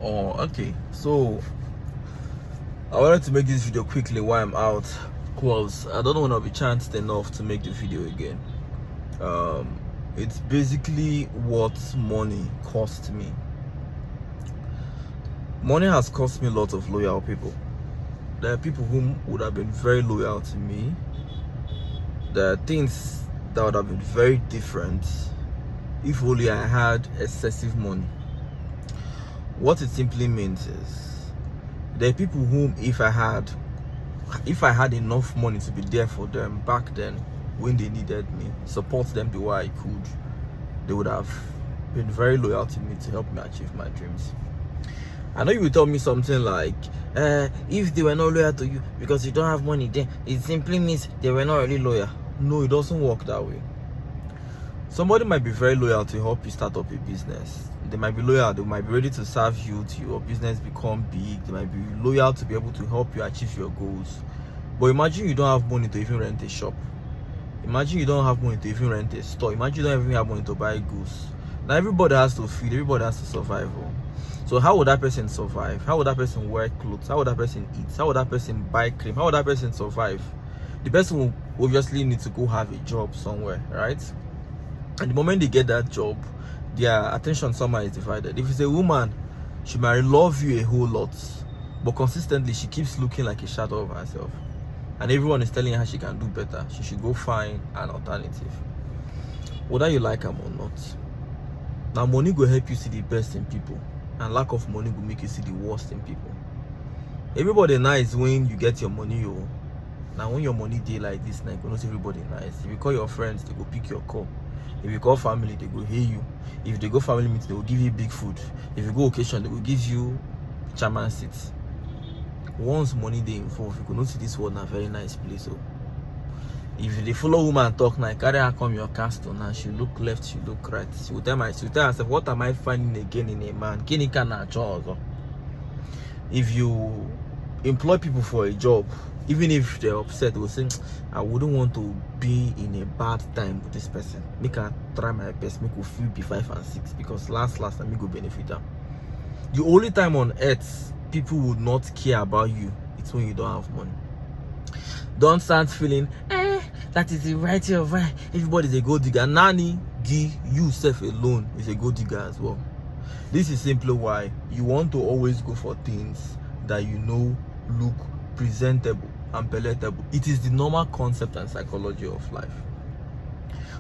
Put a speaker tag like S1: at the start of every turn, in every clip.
S1: Oh, okay. So I wanted to make this video quickly while I'm out, because I don't want to be chanced enough to make the video again. It's basically what money cost me. Money has cost me a lot of loyal people. There are people who would have been very loyal to me. There are things that would have been very different if only I had excessive money. What it simply means is there are people whom if I had enough money to be there for them back then when they needed me, support them the way I could, they would have been very loyal to me to help me achieve my dreams. I know you will tell me something like, if they were not loyal to you because you don't have money, then it simply means they were not really loyal. No, it doesn't work that way. Somebody might be very loyal to help you start up a business. They might be loyal, they might be ready to serve you to your business become big. They might be loyal to be able to help you achieve your goals. But imagine you don't have money to even rent a shop. Imagine you don't have money to even rent a store. Imagine you don't even have money to buy goods. Now everybody has to feed, everybody has to survive. So how would that person survive? How would that person wear clothes? How would that person eat? How would that person buy cream? How would that person survive? The person will obviously need to go have a job somewhere, right? And the moment they get that job, their attention somehow is divided. If it's a woman, she might love you a whole lot, but consistently she keeps looking like a shadow of herself. And everyone is telling her she can do better. She should go find an alternative. Whether you like them or not. Now money will help you see the best in people, and lack of money will make you see the worst in people. Everybody nice when you get your money. Now when your money day like this, now you not everybody nice. If you call your friends, they go pick your call. If you call family, they go hear you. If they go family meeting, they will give you big food. If you go occasion, they will give you chairman seats. Once money they involved, you could not see this world in a very nice place. So if they follow woman talk now, carry her come your castle now, she look left, she look right. She will tell herself, what am I finding again in a man? If you employ people for a job, even if they're upset, they will say, I wouldn't want to be in a bad time with this person. Make her try my best, make her feel be 5 and 6, because last time me go benefit them. The only time on earth people would not care about you, it's when you don't have money. Don't start feeling, that is the right way of right. Everybody's a gold digger. Nanny, you self alone is a gold digger as well. This is simply why you want to always go for things that you know look presentable and palatable. It is the normal concept and psychology of life.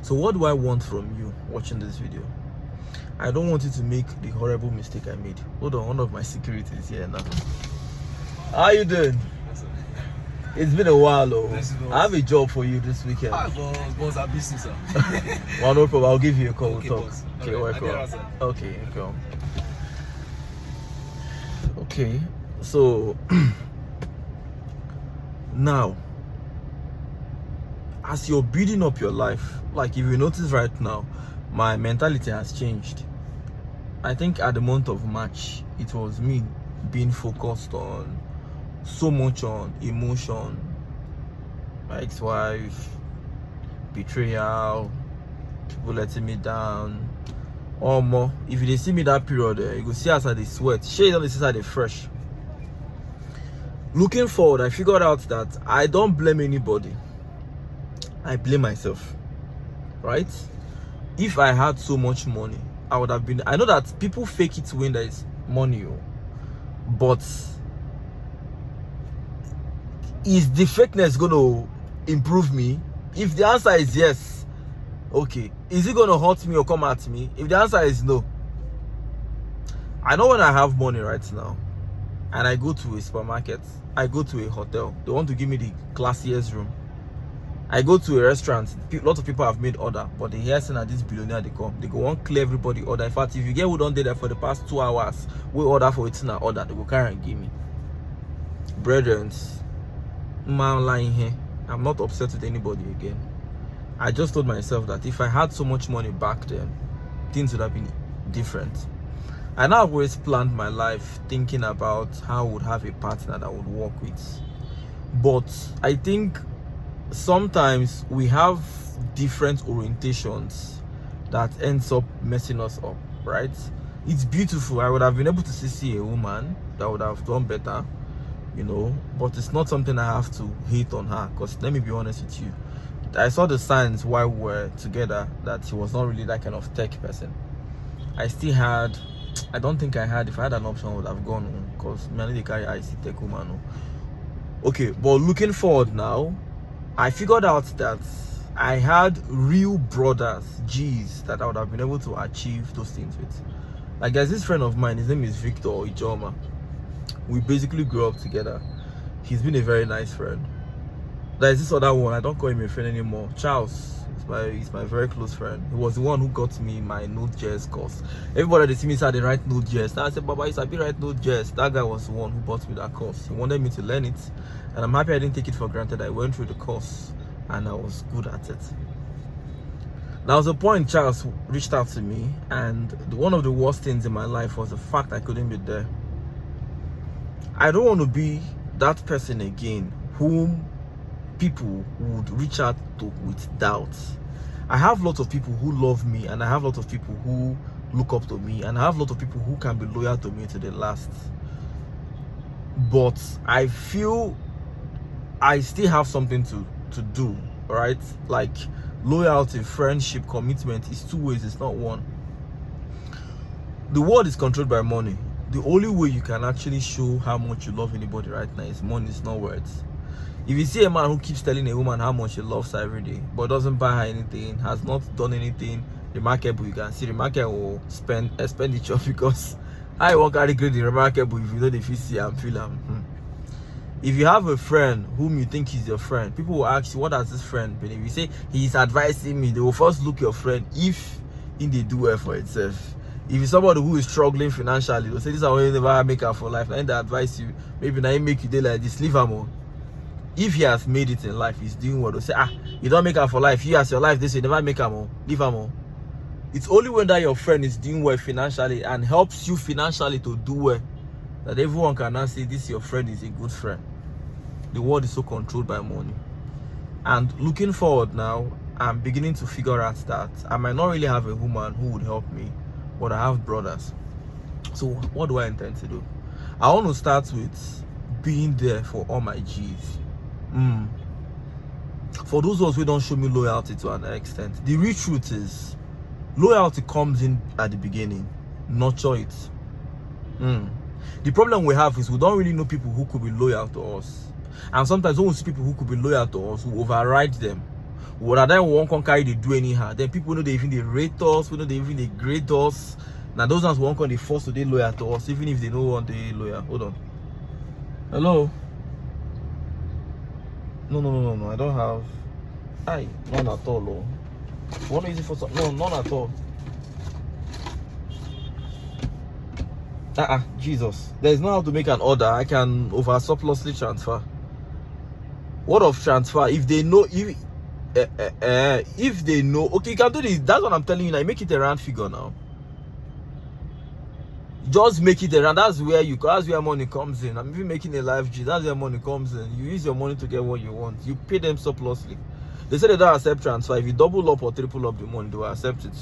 S1: So what do I want from you watching this video? I don't want you to make the horrible mistake I made. Hold on, one of my security is here now. How are you doing? It's been a while, though. I have a job for you this weekend.
S2: Boss, I'm busy, sir.
S1: Well, no problem. I'll give you a call.
S2: Okay,
S1: We'll talk.
S2: boss.
S1: Okay, welcome. Okay, come. Okay, so now, as you're building up your life, like if you notice right now, my mentality has changed. I think at the month of March, it was me being focused on so much on emotion, my ex-wife, betrayal, people letting me down, or more. If you see me that period, you go see us at the sweat, shade on the side the fresh. Looking forward, I figured out that I don't blame anybody. I blame myself, right? If I had so much money, I would have been. I know that people fake it when there is money, but is the fakeness going to improve me? If the answer is yes, okay, is it going to hurt me or come at me? If the answer is no, I know when I have money right now and I go to a supermarket, I go to a hotel, they want to give me the classiest room. I go to a restaurant, lots of people have made order, but they hear saying that this billionaire they go want clear everybody order. In fact, if you get who don't do that for the past 2 hours, we order for it in an order, they go carry and give me. Brethren, man lying here, I'm not upset with anybody again. I just told myself that if I had so much money back then, things would have been different. I now always planned my life thinking about how I would have a partner that I would work with. But I think sometimes we have different orientations that ends up messing us up, right? It's beautiful. I would have been able to see a woman that would have done better, you know, but it's not something I have to hate on her, because let me be honest with you, I saw the signs while we were together that she was not really that kind of tech person. I don't think I had, if I had an option, I would have gone, because I need to carry IC tech woman. Okay, but looking forward now, I figured out that I had real brothers, G's, that I would have been able to achieve those things with. Like, there's this friend of mine, his name is Victor Ijoma. We basically grew up together. He's been a very nice friend. There's this other one, I don't call him a friend anymore, Charles. He's my very close friend. He was the one who got me my Node.js course. Everybody they see me say they write Node.js. I said, Baba, I be write Node.js. That guy was the one who bought me that course. He wanted me to learn it, and I'm happy I didn't take it for granted. I went through the course and I was good at it. There was a point Charles reached out to me, and one of the worst things in my life was the fact I couldn't be there. I don't want to be that person again whom people would reach out to with doubts. I have lots of people who love me, and I have lots of people who look up to me, and I have lots of people who can be loyal to me to the last. But I feel I still have something to do, right? Like, loyalty, friendship, commitment is two ways, it's not one. The world is controlled by money. The only way you can actually show how much you love anybody right now is money, it's not words. If you see a man who keeps telling a woman how much he loves her every day, but doesn't buy her anything, has not done anything remarkable, you can see the market will spend expenditure, because I won't carry credit remarkable if you know if you see and feel them. If you have a friend whom you think is your friend, people will ask you, what has this friend been? If you say he's advising me, they will first look your friend if they do well for itself. If it's somebody who is struggling financially, they'll say this is how you never make her for life. And they advise you, maybe now he make you day like this, leave him on. If he has made it in life, he's doing well, they'll say, you don't make her for life, you as your life this way, never make her more, leave her more. It's only when that your friend is doing well financially and helps you financially to do well that everyone can now say this your friend is a good friend. The world is so controlled by money. And looking forward now, I'm beginning to figure out that I might not really have a woman who would help me, but I have brothers. So what do I intend to do? I want to start with being there for all my G's. For those ones who don't show me loyalty to an extent, the real truth is loyalty comes in at the beginning. Nurture it. The problem we have is we don't really know people who could be loyal to us, and sometimes when we see people who could be loyal to us, we override them. What then we won't carry they do anyhow. Then people know they even they rate us, we know they even they grade us. Now those ones won't come they force to be loyal to us, even if they don't want to be loyal. Hold on. Hello. No, I don't have. None at all. What is it for? No, none at all. Jesus. There is no how to make an order. I can over surplusly transfer. What of transfer? If they know, if they know, okay, you can do this. That's what I'm telling you now. Make it a round figure now. Just make it around. That's where money comes in. I'm even making a live G. That's where money comes in. You use your money to get what you want. You pay them surplusly. They say they don't accept transfer. If you double up or triple up the money, they will accept it.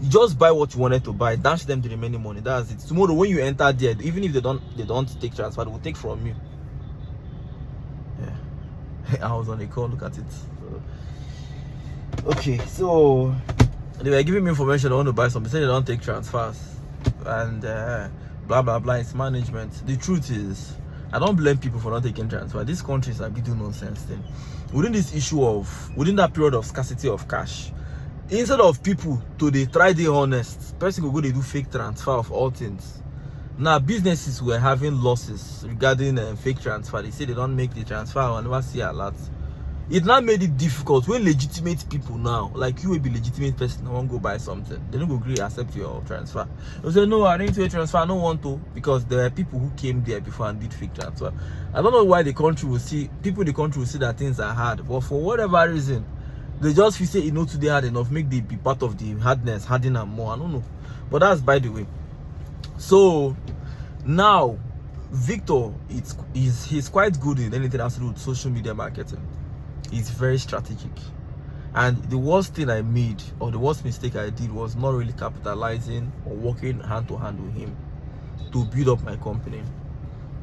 S1: You just buy what you wanted to buy. Dash them the remaining money. That's it. Tomorrow when you enter there, even if they don't take transfer, they will take from you. Yeah. I was on a call. Look at it. Okay, so they were giving me information. I want to buy something. They say they don't take transfers and blah blah blah. It's management. The truth is, I don't blame people for not taking transfer. This country is a bit nonsense thing. Within that period of scarcity of cash, instead of people to they try the honest, person will go they do fake transfer of all things. Now businesses were having losses regarding fake transfer. They say they don't make the transfer and never see a lot. It now made it difficult when legitimate people now, like you will be legitimate person, I won't go buy something. They don't go agree accept your transfer. They say no, I need to transfer, I don't want to, because there are people who came there before and did fake transfer. I don't know why the country will see that things are hard, but for whatever reason, they just feel say today hard enough, make they be part of the hardness, harden and more. I don't know. But that's by the way. So now Victor, he's quite good in anything that has to do with social media marketing. He's very strategic. And the worst thing I made, or the worst mistake I did, was not really capitalizing or working hand to hand with him to build up my company.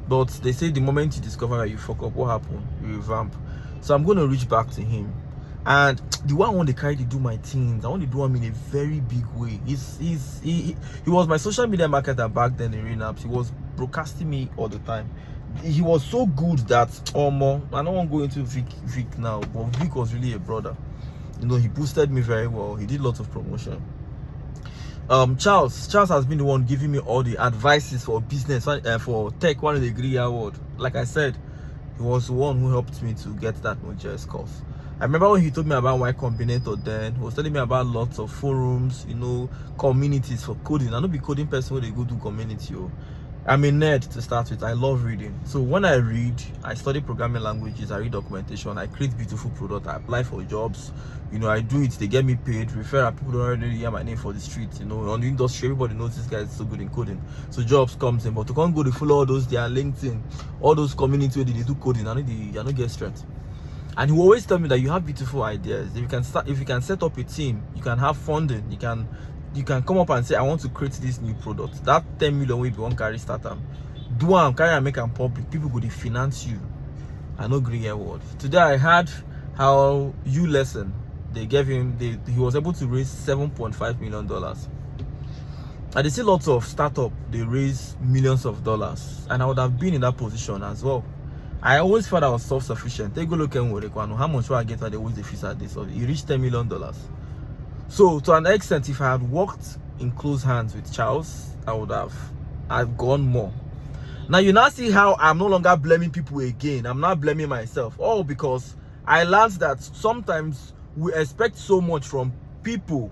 S1: But they say the moment you discover that you fuck up, what happened? You revamp. So I'm going to reach back to him. And the way I want to carry to do my things, I want to do them in a very big way. He was my social media marketer back then in Renaps. He was broadcasting me all the time. He was so good that I don't want to go into Vic now, but Vic was really a brother. You know, he boosted me very well. He did lots of promotion. Charles has been the one giving me all the advices for business, for Tech 1 Degree Award. Like I said, he was the one who helped me to get that Node.js course. I remember when he told me about Y Combinator then, he was telling me about lots of forums, you know, communities for coding. I don't be coding person when they go do community. I'm a nerd to start with. I love reading. So when I read, I study programming languages, I read documentation, I create beautiful products, I apply for jobs, you know, I do it, they get me paid, refer people don't already hear my name for the street, you know, on the industry, everybody knows this guy is so good in coding. So jobs comes in, but to can't go to follow all those, their LinkedIn, all those communities where they do coding, I don't get strength. And he will always tell me that you have beautiful ideas. If you can set up a team, you can have funding, you can come up and say, I want to create this new product. That 10 million will be one carry startup. Do one carry and make them public. People go to finance you. I know green award. Today I heard how lesson they gave him. He was able to raise $7.5 million. And they see lots of startup. They raise millions of dollars, and I would have been in that position as well. I always thought I was self-sufficient. Take a look at how much I get at the always the fees at this. So he reached $10 million. So to an extent, if I had worked in close hands with Charles, I've gone more. Now you now see how I'm no longer blaming people again. I'm not blaming myself. All because I learned that sometimes we expect so much from people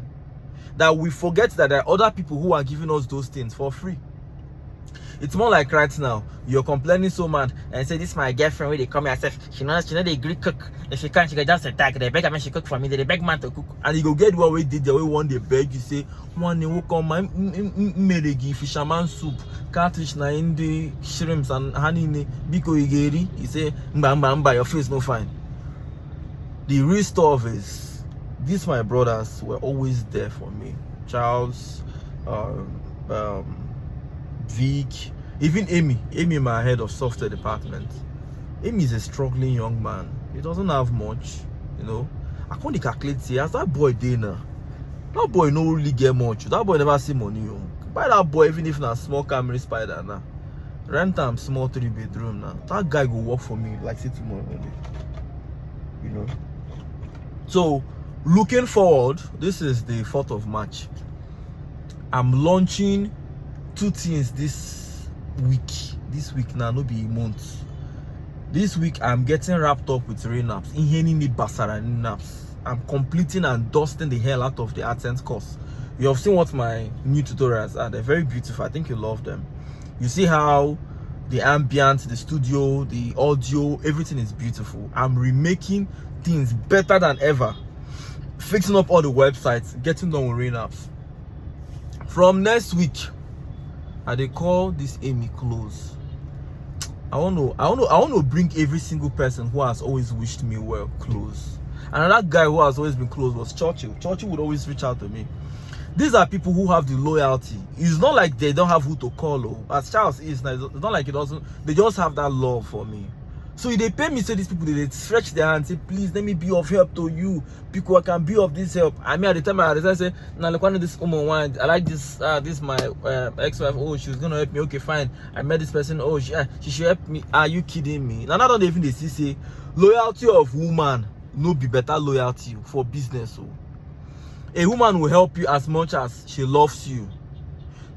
S1: that we forget that there are other people who are giving us those things for free. It's more like right now, you're complaining so much and say, this is my girlfriend where they come here, she knows the Greek cook. If she can't, she can just attack. They beg a man, she cook for me, they beg man to cook. And you go get what we did, the way one they beg, you say, one they will come my meregi, fisherman soup, catfish na in the shrimps and honey biko igeri. You say, mba, your face no fine. The real stuff is, these my brothers were always there for me. Charles, Vic, even Amy, my head of software department. Amy is a struggling young man. He doesn't have much, you know. I can't calculate here. As that boy dinner, that boy no really get much. That boy never see money. Buy that boy even if not small Camry Spider now. Rent him small 3-bedroom now. That guy go work for me like say tomorrow. You know. So looking forward, this is the 4th of March. I'm launching 2 things this week now, no be a month. This week I'm getting wrapped up with Renaps. I'm completing and dusting the hell out of the AdSense course. You have seen what my new tutorials are. They're very beautiful. I think you love them. You see how the ambience, the studio, the audio, everything is beautiful. I'm remaking things better than ever. Fixing up all the websites, getting done with Renaps. From next week, they call this Amy close. I want to bring every single person who has always wished me well close. Another guy who has always been close was Churchill. Churchill would always reach out to me. These are people who have the loyalty. It's not like they don't have who to call. As Charles is, it's not like it doesn't. They just have that love for me. So if they pay me, so these people, they stretch their hand, say, please let me be of help to you. Because I can be of this help. I mean, at the time I say, now look, one of this woman want, I like this, this my ex-wife. Oh, she was gonna help me. Okay, fine. I met this person. Oh, she should help me. Are you kidding me? Now, not even they say loyalty of woman no be better loyalty for business. So a woman will help you as much as she loves you.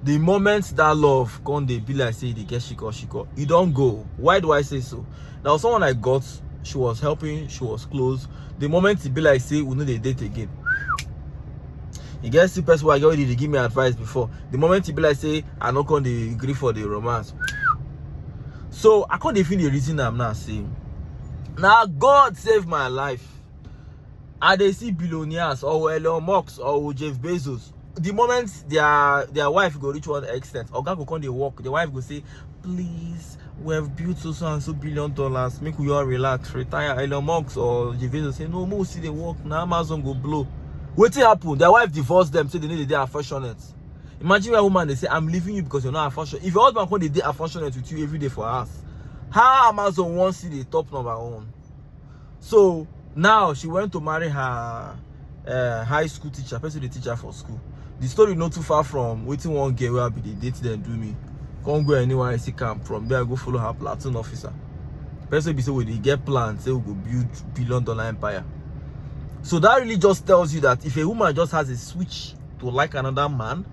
S1: The moment that love gone, they be like say they get shiko. You don't go. Why do I say so? There was someone I got, she was helping, she was close. The moment it be like say we know they date again. You get the person who I already give me advice before. The moment it be like say I not going to agree for the romance. So I can't define the reason I'm not saying. Now God saved my life. And they see billionaires or Elon Musk or Jeff Bezos the moment their wife go reach one extent, oga go come dey work, the wife go say, please, we have built so and so $1 billion, make we all relax, retire. Elon Musk or Jeff say, no, more see the work, now Amazon go blow. Wetin happen? Their wife divorced them, say they need to be affectionate. Imagine a woman, they say, I'm leaving you because you're not affectionate. If your husband come dey affectionate with you every day for us, how Amazon wants to see the top number one? So now she went to marry her high school teacher, person the teacher for school. The story not too far from waiting one girl where be the date then do me. Can't go anywhere I see camp from there. I go follow her platoon officer. Person be say we they get plans, say we go build $1 billion empire. So that really just tells you that if a woman just has a switch to like another man,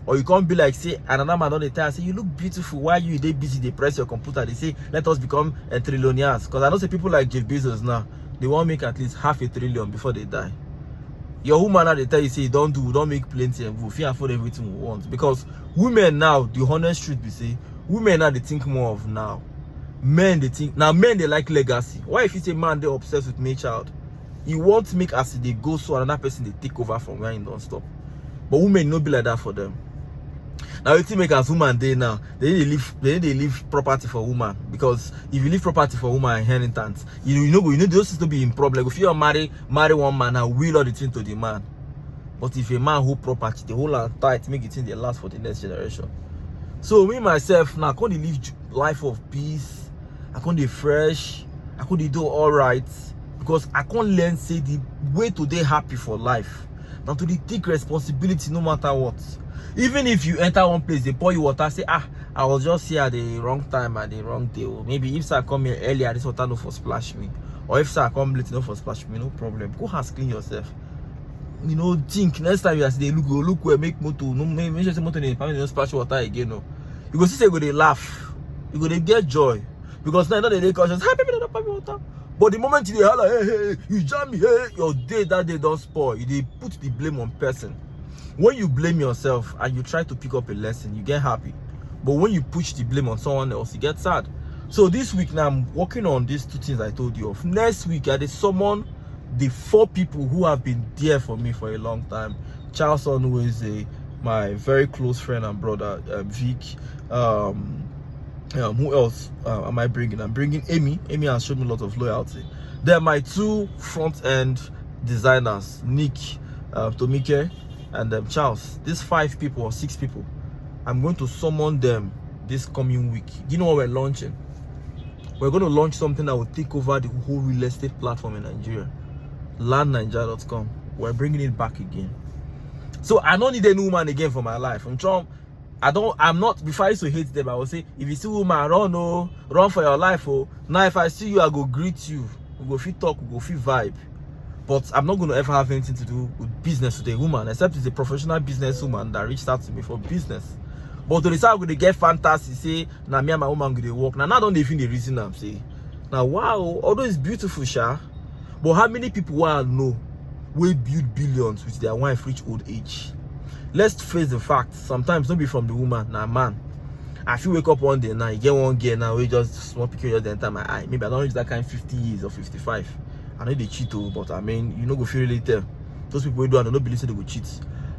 S1: or you can't be like, say, another man on the time, say, you look beautiful, why you they busy, they press your computer, they say, let us become a trillionaires. Because I know say people like Jeff Bezos now, they want to make at least $500 billion before they die. Your woman now, they tell you, say, don't make plenty and go, if you afford everything we want. Because women now, the honest truth be say, women now, they think more of now. Men, they think, now men, they like legacy. Why if you say man, they obsessed with me child? You want to make as they go, so another person, they take over from where you don't stop. But women, no be like that for them. Now you make as woman day now, they need to leave property for woman, because if you leave property for woman inheritance, you know those to be in problem. If you marry one man and will all the thing to the man, but if a man hold property, the whole and tight, make it in the last for the next generation. So me myself now, I can't live life of peace. I can't be fresh. I can't do all right, because I can't learn say the way to be happy for life, now to take responsibility no matter what. Even if you enter one place, they pour you water, say, I was just here at the wrong time, at the wrong day. Or maybe if I come here earlier, this water no for splash me. Or if I come late, no for splash me, no problem. Go and clean yourself. You know, think next time you say, look where make motor, no make sure motor no splash water again. No. You go see say go they laugh. You go they get joy. Because now they conscious, hey, baby, don't pour water. But the moment you holler, hey, you jam me, hey, your day that day don't spoil. They put the blame on person. When you blame yourself and you try to pick up a lesson, you get happy. But when you push the blame on someone else, you get sad. So this week now, I'm working on these two things I told you of. Next week, I did summon the 4 people who have been there for me for a long time. Charleston, who is my very close friend and brother, Vic. Who else am I bringing? I'm bringing Amy. Amy has shown me a lot of loyalty. They're my 2 front-end designers, Nick, Tomike, and Charles. These 5 people or 6 people, I'm going to summon them this coming week. You know what we're launching? We're going to launch something that will take over the whole real estate platform in Nigeria, landnigeria.com. We're bringing it back again. So I don't need a new woman again for my life. I'm not, before I used to hate them, I would say, if you see woman, run for your life. Oh, now if I see you, I go greet you. We go fit talk, we go fit vibe. But I'm not going to ever have anything to do with business with a woman, except it's a professional business woman that reached out to me for business. But to decide I'm going to get fantasy, say, now me and my woman going to work. Now don't even the reason I'm saying. Now, wow, although it's beautiful, Sha. But how many people want to know will build billions with their wife reach old age? Let's face the fact, sometimes don't be from the woman, now man. I feel wake up one day now, you get one girl now, we just small picture just enter my eye. Maybe I don't reach that kind 50 years or 55. I know they cheat, but I mean, you know, go feel really tell. Those people who do, I don't believe they go cheat.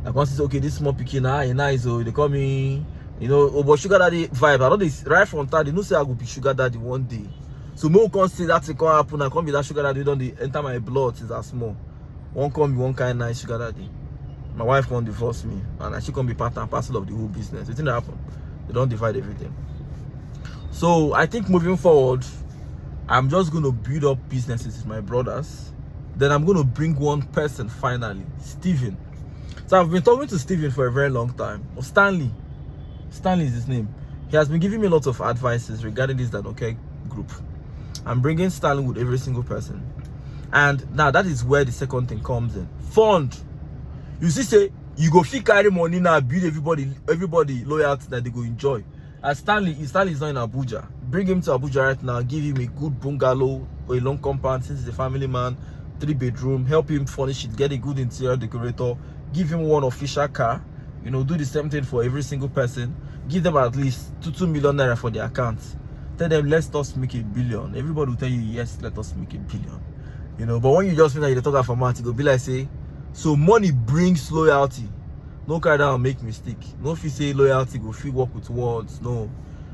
S1: Like once say, okay, this small picking, nice, so they call me, you know, but sugar daddy vibe. I know this right from time, they know say I go be sugar daddy one day. So more can say that it can happen, I can't be that sugar daddy, don't they enter my blood since that small. One can be one kind nice sugar daddy. My wife can't divorce me, and she can be part and parcel of the whole business. It didn't happen. They don't divide everything. So I think moving forward, I'm just going to build up businesses with my brothers. Then I'm going to bring one person finally, Steven. So I've been talking to Steven for a very long time. Or Stanley. Stanley is his name. He has been giving me a lot of advices regarding this dannyokec group. I'm bringing Stanley with every single person. And now that is where the second thing comes in. Fund. You see, say, you go fit carry money now, build everybody loyalty that they go enjoy. As Stanley is not in Abuja. Bring him to Abuja right now, give him a good bungalow or a long compound since he's a family man, 3-bedroom, help him furnish it, get a good interior decorator, give him one official car, you know, do the same thing for every single person, give them at least 2 million naira for their accounts. Tell them, let us make $1 billion. Everybody will tell you, yes, let us make $1 billion. You know, but when you just feel like you talk about mouth, it will be like, say, so money brings loyalty. No carry down make mistake. No if you say loyalty go fit work with words. No.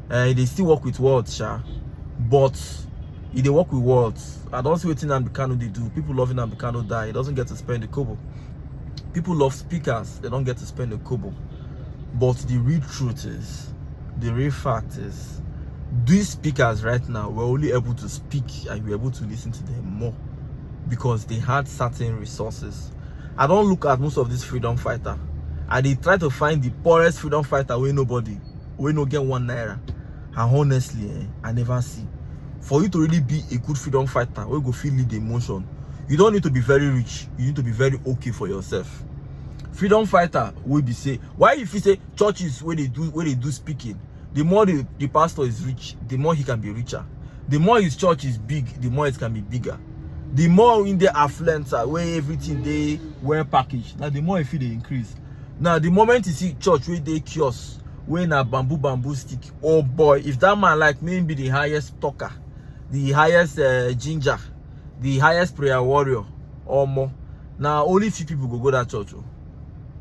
S1: They still work with words, sha. But if they work with words, I don't see what Nnamdi Kanu they do. People love Nnamdi Kanu die. He doesn't get to spend a kobo. People love speakers, they don't get to spend a kobo. But the real truth is, the real fact is, these speakers right now were only able to speak and you were able to listen to them more because they had certain resources. I don't look at most of these freedom fighter and they try to find the poorest freedom fighter where nobody, where no get 1 naira. And honestly, I never see. For you to really be a good freedom fighter, where you go feel the emotion, you don't need to be very rich. You need to be very okay for yourself. Freedom fighter will be say, why if you say churches where they do speaking, the more the pastor is rich, the more he can be richer. The more his church is big, the more it can be bigger. The more in the affluent where everything they were packaged, now the more if they increase. Now the moment you see church where they kiosk, where na bamboo stick, oh boy, if that man like maybe the highest talker, the highest ginger, the highest prayer warrior or more, now only few people go that church. Oh.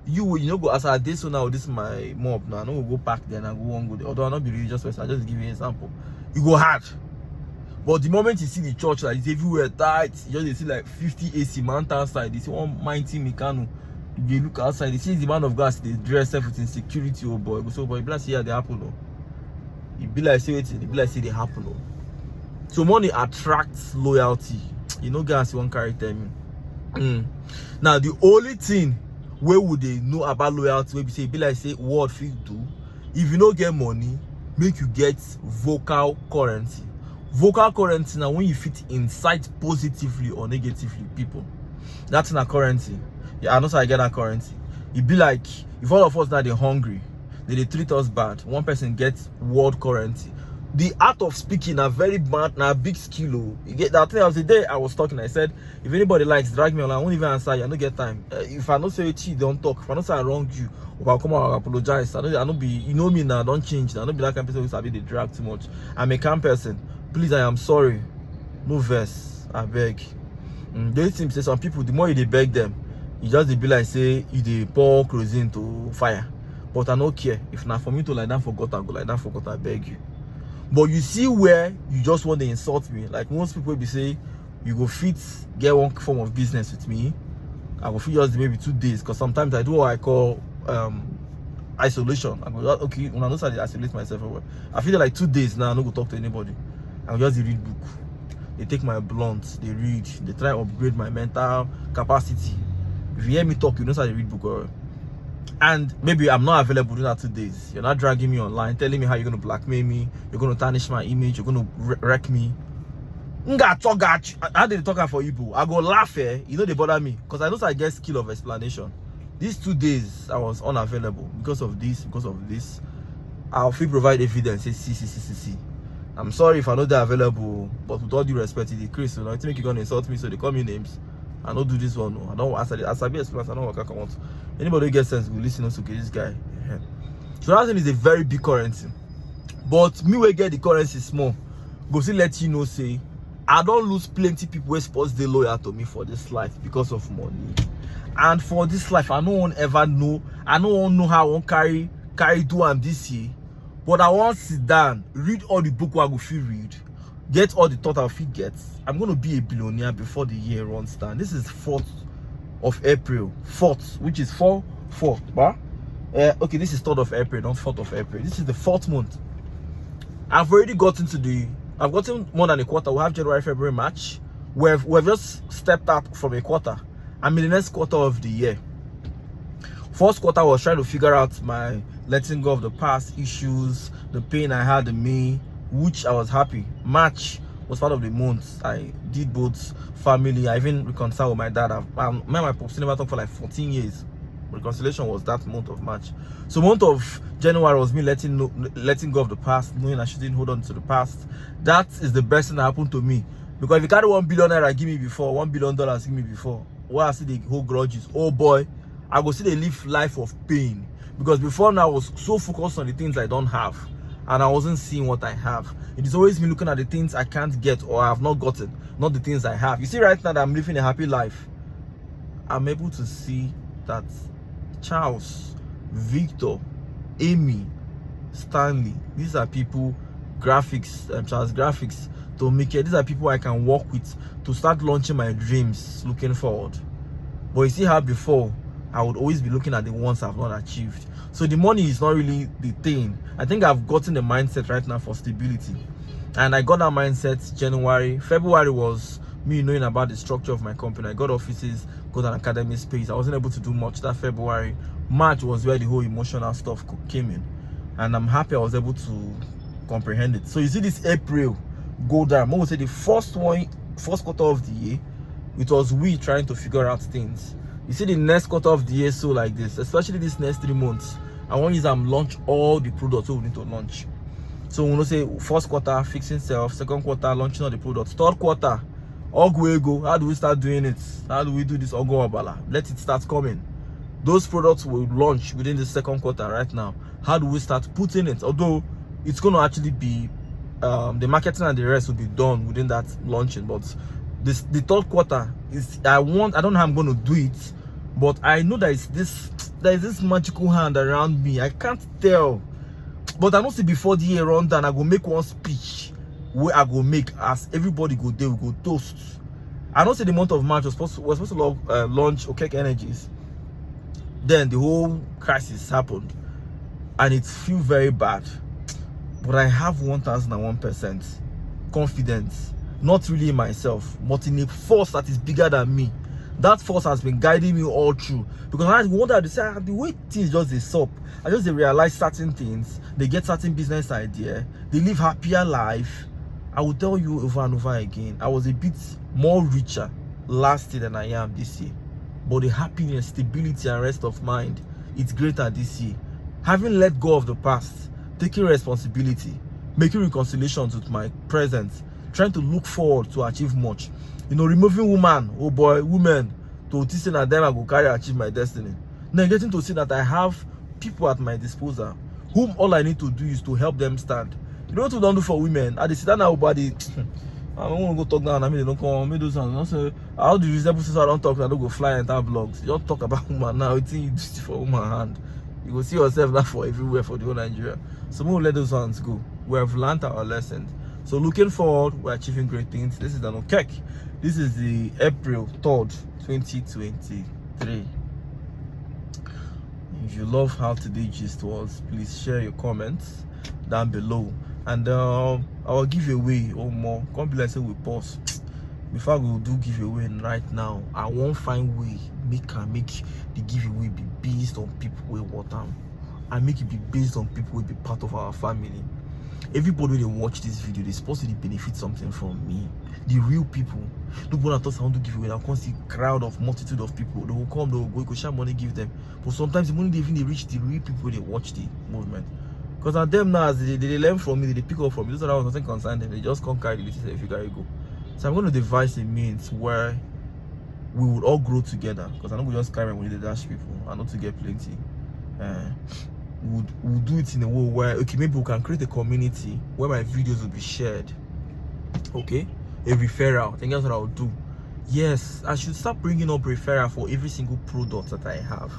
S1: You know go as I did so now, this is my mob now. I know go back there and I go on go there. Although I not be religious person, I just give you an example. You go hard. But the moment you see the church like it's everywhere tight, you just see like 50 AC man outside. You see one mighty mechanic. You look outside, you see the man of God, they dress everything security, oh boy. So boy, you be like see how they happen, oh. You be like see it, you be like see they happen, oh. So money attracts loyalty. You know, guys, one character. Now the only thing where would they know about loyalty? Where we say, be like say, what feel do? If you don't get money, make you get vocal currency. Vocal currency now when you fit incite positively or negatively people. That's not currency. Yeah, I know so I get that currency. It be like if all of us now they're hungry, they treat us bad. One person gets world currency. The art of speaking are very bad, now big skill. You get that thing. I was the day I was talking. I said, if anybody likes drag me online, I won't even answer you. I don't get time. If I don't say cheat, don't talk. If I don't say I wronged you, or I'll come out and apologize. I don't be. You know me now. Don't change. I don't be that kind of person who sabi they drag too much. I'm a calm person. Please, I am sorry. No verse. I beg. They seem say some people. The more you they beg them, you just they be like say you they pour kerosene to fire. But I don't care. If not for me to lie down for God, I go lie down for God. I beg you. But you see where you just want to insult me. Like most people be say, you go fit get one form of business with me. I go fit just maybe 2 days because sometimes I do what I call isolation. I go okay when I know I isolate myself. I feel like 2 days now I don't go talk to anybody. I go just read book. They take my blunt, they read, they try to upgrade my mental capacity. If you hear me talk, you know how they read book or and maybe I'm not available during that 2 days. You're not dragging me online, telling me how you're going to blackmail me, you're going to tarnish my image, you're going to wreck me. How did they talk for you? I go laugh here, you know they bother me because I know I get skill of explanation. These 2 days I was unavailable because of this. I'll feel provide evidence. Say, see. I'm sorry if I know they're available, but with all due respect, it's Chris. You know, I think you're gonna insult me, so they call me names. I don't do this one. No. I don't. As I be explained, I don't work. I want. Anybody who gets sense will listen to this guy. Yeah. So that thing is a very big currency. But me will get the currency small. Go see let you know say I don't lose plenty people who supposed they loyal to me for this life because of money. And for this life, I don't want ever know. I don't want know how I want carry do am this year. But I want to sit down, read all the book I go feel read, get all the thought I feel get. I'm gonna be a billionaire before the year runs down. This is 4th of April. 4th, which is 4. Okay, this is 3rd of April, not 4th of April. This is the 4th month. I've gotten more than a quarter. We have January, February, March. We've just stepped up from a quarter. I'm in the next quarter of the year. First quarter I was trying to figure out my letting go of the past issues, the pain I had in me, which I was happy. March was part of the month. I did both family. I even reconciled with my dad. I've met my pops never talked for like 14 years. Reconciliation was that month of March. So month of January was me letting go of the past, knowing I shouldn't hold on to the past. That is the best thing that happened to me. Because if you carry $1 billion naira give me before, $1 billion give me before, why I see the whole grudges, oh boy, I go see they live life of pain. Because before now I was so focused on the things I don't have and I wasn't seeing what I have. It is always me looking at the things I can't get or I have not gotten, not the things I have. You see right now that I'm living a happy life, I'm able to see that Charles, Victor, Amy, Stanley. These are people, graphics, Charles Graphics, to make it. These are people I can work with to start launching my dreams looking forward. But you see how before I would always be looking at the ones I've not achieved. So the money is not really the thing. I think I've gotten the mindset right now for stability. And I got that mindset January. February was me knowing about the structure of my company. I got offices, got an academic space. I wasn't able to do much that February. March was where the whole emotional stuff came in. And I'm happy I was able to comprehend it. So you see this April go down. I would say the first quarter of the year, it was we trying to figure out things. You see the next quarter of the year, so like this, especially this next 3 months, I want you to launch all the products we need to launch. So when we say first quarter fixing self, second quarter launching all the products, third quarter Ogo, how do we start doing it? How do we do this Ogo Abala? Let it start coming. Those products will launch within the second quarter right now. How do we start putting it? Although it's going to actually be the marketing and the rest will be done within that launching, but the third quarter is I don't know how I'm going to do it, but I know that there is this magical hand around me. I can't tell, but I know see before the year run down, I go make one speech where I go make as everybody go there, we go toast. I know say the month of March was supposed to launch Okec Energies. Then the whole crisis happened, and it feels very bad. But I have 1001% confidence, not really in myself, but in a force that is bigger than me. That force has been guiding me all through. Because I wonder to say the way things just they sup. I just realize certain things, they get certain business idea, they live happier life. I will tell you over and over again, I was a bit more richer last year than I am this year. But the happiness, stability, and rest of mind, it's greater this year. Having let go of the past, taking responsibility, making reconciliations with my present, trying to look forward to achieve much. You know, removing women to teaching that them I go carry achieve my destiny. Now getting to see that I have people at my disposal whom all I need to do is to help them stand. You know what we don't do for women? I sit down now body. I don't want to go talk down. I mean, they don't come. Me do something. I say, how do you resemble since I don't talk? I don't go fly and have blogs. You don't talk about woman now. It's you do it for woman hand. You go see yourself now for everywhere for the whole Nigeria. So we will let those ones go. We have learned our lessons. So looking forward, we're achieving great things. This is dannyokec. This is the April 3rd, 2023. If you love how today's gist was, please share your comments down below. And I will give you away or more. Can't be like say we pause. Before we do giveaway right now, I won't find way make the giveaway be based on people we want them. I make it be based on people will be part of our family. Everybody they watch this video, they're supposed to benefit something from me. The real people. Nobody thought I want to give away. I can't see crowd of multitude of people. They will come, they will go, you go share money, give them. But sometimes the money they even reach the real people they watch the movement. Because at them now, as they learn from me, they pick up from me. Those are nothing concern them. They just come carry the little if you gotta go. So I'm going to devise a means where we would all grow together. Because I know we just carry money to dash people. I know to get plenty. We'll do it in a way where okay, maybe we can create a community where my videos will be shared. Okay, a referral. I think that's what I'll do. Yes, I should start bringing up referral for every single product that I have.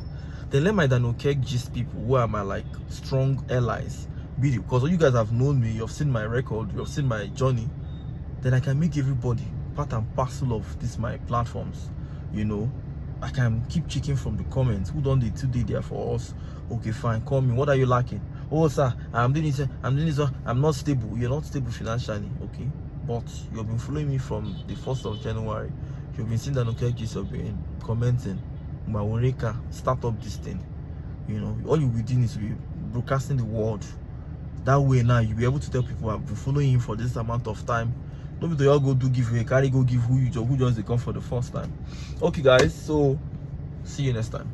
S1: Then let my dannyokec gist people who are my like strong allies be it, because you guys have known me, you've seen my record, you've seen my journey. Then I can make everybody part and parcel of this my platforms. You know, I can keep checking from the comments. Who done the 2 day there for us? Okay, fine. Call me. What are you lacking? Oh, sir, I'm doing this. I'm doing this. I'm not stable. You're not stable financially. Okay, but you've been following me from the 1st of January. You've been seeing dannyokec gist. You've been commenting. My Wareka, start up this thing. You know, all you'll be doing is to be broadcasting the word. That way now you'll be able to tell people I've been following him for this amount of time. Don't be all go do giveaway, carry go give who just they come for the first time. Okay guys, so see you next time.